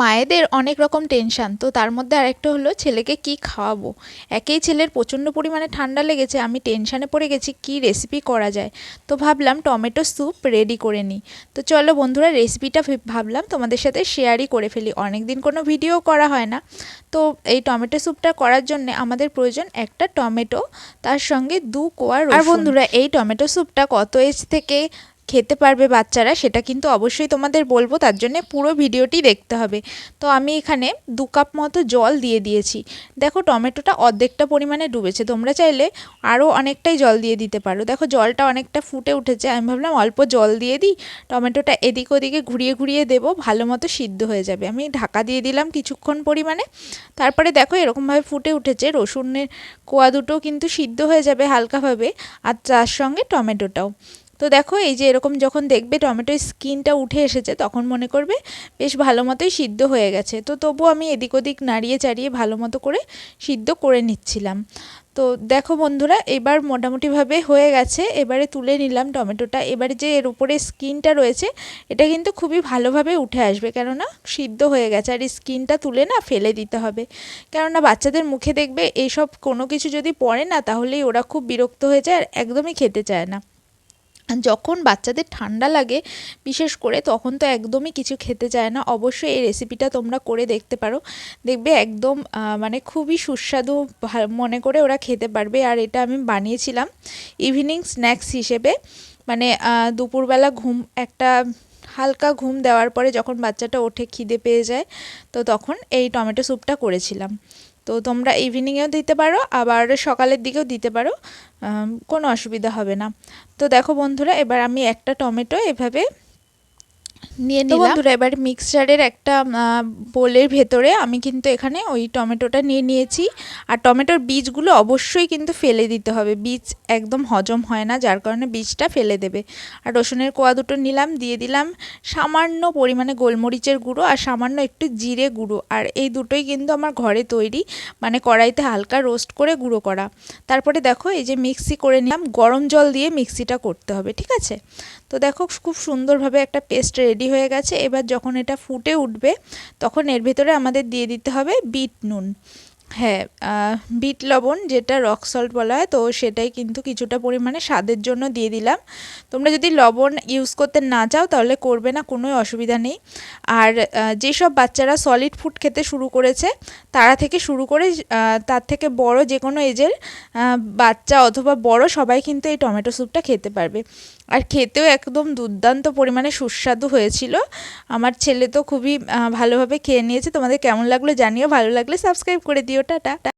মায়েদের অনেক রকম টেনশান, তো তার মধ্যে আরেকটা হলো ছেলেকে কি খাওয়াবো। একেই ছেলের প্রচণ্ড পরিমাণে ঠান্ডা লেগেছে, আমি টেনশানে পড়ে গেছি কি রেসিপি করা যায়। তো ভাবলাম টমেটো স্যুপ রেডি করে নিই। তো চলো বন্ধুরা, রেসিপিটা ভাবলাম তোমাদের সাথে শেয়ারই করে ফেলি, অনেক দিন কোনো ভিডিও করা হয় না। তো এই টমেটো স্যুপটা করার জন্য আমাদের প্রয়োজন একটা টমেটো, তার সঙ্গে 2 কোয়া রসুন। আর বন্ধুরা, এই টমেটো স্যুপটা কত এজ থেকে খেতে পারবে বাচ্চারা সেটা কিন্তু অবশ্যই তোমাদের বলবো, তার জন্য পুরো ভিডিওটি দেখতে হবে। তো আমি এখানে 2 কাপ মতো জল দিয়ে দিয়েছি। দেখো টমেটোটা অর্ধেকটা পরিমাণে ডুবেছে, তোমরা চাইলে আরও অনেকটাই জল দিয়ে দিতে পারো। দেখো জলটা অনেকটা ফুটে উঠেছে, আমি ভাবলাম অল্প জল দিয়ে দিই, টমেটোটা এদিক ওদিকে ঘুরিয়ে ঘুরিয়ে দেবো, ভালো মতো সিদ্ধ হয়ে যাবে। আমি ঢাকা দিয়ে দিলাম কিছুক্ষণ পরিমাণে। তারপরে দেখো এরকমভাবে ফুটে উঠেছে, রসুনের কোয়া দুটো কিন্তু সিদ্ধ হয়ে যাবে হালকাভাবে, আর তার সঙ্গে টমেটোটাও। তো দেখো এই যে এরকম যখন দেখবে টমেটোর স্কিনটা উঠে এসেছে, তখন মনে করবে বেশ ভালো মতোই সিদ্ধ হয়ে গেছে। তো তবু আমি এদিক ওদিক নাড়িয়ে চাড়িয়ে ভালো মতো করে সিদ্ধ করে নিচ্ছিলাম। তো দেখো বন্ধুরা, এবার মোটামুটিভাবে হয়ে গেছে, এবারে তুলে নিলাম টমেটোটা। এবারে যে এর উপরে স্কিনটা রয়েছে এটা কিন্তু খুবই ভালোভাবে উঠে আসবে, কেননা সিদ্ধ হয়ে গেছে। আর এই স্কিনটা তুলে না ফেলে দিতে হবে, কেননা বাচ্চাদের মুখে দেখবে এইসব কোনো কিছু যদি পড়ে না, তাহলেই ওরা খুব বিরক্ত হয়ে যায় আর একদমই খেতে চায় না। যখন বাচ্চাদের ঠান্ডা লাগে বিশেষ করে, তখন তো একদমই কিছু খেতে চায় না। অবশ্যই এই রেসিপিটা তোমরা করে দেখতে পারো, দেখবে একদম মানে খুবই সুস্বাদু মনে করে ওরা খেতে পারবে। আর এটা আমি বানিয়েছিলাম ইভিনিং স্ন্যাক্স হিসেবে, মানে দুপুরবেলা একটা হালকা ঘুম দেওয়ার পরে যখন বাচ্চাটা ওঠে খিদে পেয়ে যায়, তো তখন এই টমেটো স্যুপটা করেছিলাম। তো তোমরা ইভিনিংয়েও দিতে পারো, আবার সকালের দিকেও দিতে পারো, কোনো অসুবিধা হবে না। তো দেখো বন্ধুরা, এবার আমি একটা টমেটো এভাবে নিয়ে নিলাম। বন্ধুরা, এবার মিক্সচারের একটা বোলের ভেতরে আমি কিন্তু এখানে ওই টমেটোটা নিয়ে নিয়েছি। আর টমেটোর বীজগুলো অবশ্যই কিন্তু ফেলে দিতে হবে, বীজ একদম হজম হয় না, যার কারণে বীজটা ফেলে দেবে। আর রসুনের কোয়া দুটো নিলাম, দিয়ে দিলাম সামান্য পরিমাণে গোলমরিচের গুঁড়ো আর সামান্য একটু জিরে গুঁড়ো। আর এই দুটোই কিন্তু আমার ঘরে তৈরি, মানে কড়াইতে হালকা রোস্ট করে গুঁড়ো করা। তারপরে দেখো এই যে মিক্সি করে নিলাম, গরম জল দিয়ে মিক্সিটা করতে হবে, ঠিক আছে। তো দেখো খুব সুন্দরভাবে একটা পেস্ট রেডি হয়ে গেছে। এবার যখন এটা ফুটে উঠবে, তখন এর ভেতরে আমাদের দিয়ে দিতে হবে বিট নুন, হ্যাঁ বিট লবণ, যেটা রক সল্ট বলা হয়, তো সেটাই কিন্তু কিছুটা পরিমাণে স্বাদের জন্য দিয়ে দিলাম। তোমরা যদি লবণ ইউজ করতে না চাও তাহলে করবে না, কোনো অসুবিধা নেই। আর যেসব বাচ্চারা সলিড ফুড খেতে শুরু করেছে, তারা থেকে শুরু করে তার থেকে বড় যে কোনো এজের বাচ্চা অথবা বড় সবাই কিন্তু এই টমেটো স্যুপটা খেতে পারবে। আর খেতেও একদম দুর্দান্ত পরিমাণে সুস্বাদু হয়েছিল। আমার ছেলে তো খুবই ভালোভাবে খেয়ে নিয়েছে। তোমাদের কেমন লাগলো জানিও, ভালো লাগলে সাবস্ক্রাইব করে দিও। টাটা।